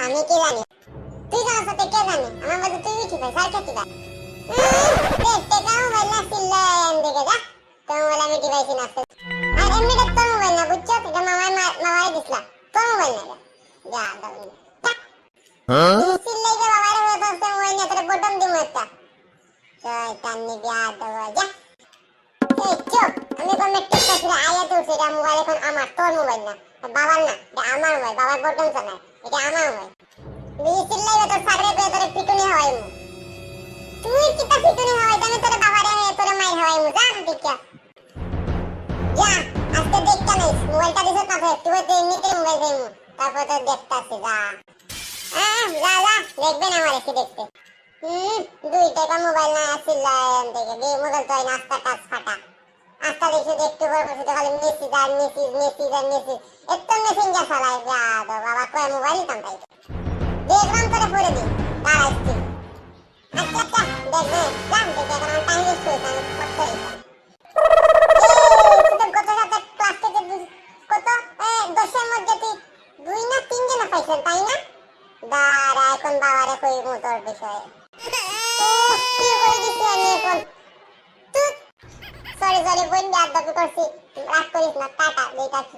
আমি কি জানি তুই জানার সাথে কে জানি আমার মধ্যে তুই উঠি ভাই সার খেতে দেখ টেকা মোবাইল না ছিল এদিকে যা তোর মোবাইল আমি ডিভাইসে না আর এমনিতে তোর মোবাইল না বুঝছো এটা মামারে দিছিলা তোর মোবাইল না যা দাও ছিল লাগে বাবারে হয়ে তো মোবাইল নিয়ে তোর বটন দিমু একটা শয়তান নিবিয়া দাও যা এই চুপ আমি কোন মেট্রিক পাইছি আয়া তো সেটা মোবাইল এখন আমার তোর মোবাইল না বাবার না এটা আমার মোবাইল বাবার বটন চালায় এটা আমার মোবাইল বিসিল লাগে তো সাগরে পেয়ে তোর পিটুনি হওয়াইমু তুই কি তা পিটুনি হওয়াই আমি তোর বাবারে তোর মাই হওয়াইমু যা দেখা যা আজকে দেখতা নাই মোবাইলটা দিছ পাশে তুই তো এমনিতে মোবাইল দেইমু তারপর তো দেখতাছি যা যা যা দেখবে না আমারে কি দেখতে 2 টাকা মোবাইল না আসিল থেকে দিয়ে মোবাইল তো নাস্তা কাজ ফাটা আস্তা দেখে একটু পর বসে খালি মেসেজ আর মেসেজ এত মেসেঞ্জার চালায় যা দো বাবা কয় মোবাইল কামতাই দেখলাম তোরে পড়ে দি দাঁড়াইছি আচ্ছা দেখবে জান দেখে এখন আমি টাইম ওয়েস্ট করি আমি করতে তুই কত সাথে ক্লাস থেকে কত 10 এর মধ্যে তুই 2 না 3 জন পাইছেন তাই না দাঁড়া এখন বাবারে কই মোটর বিষয়ে কি করে দিছি আমি এখন সরি বোন বাদ দাবি করছি রাগ করিস না টাটা দেখাচ্ছি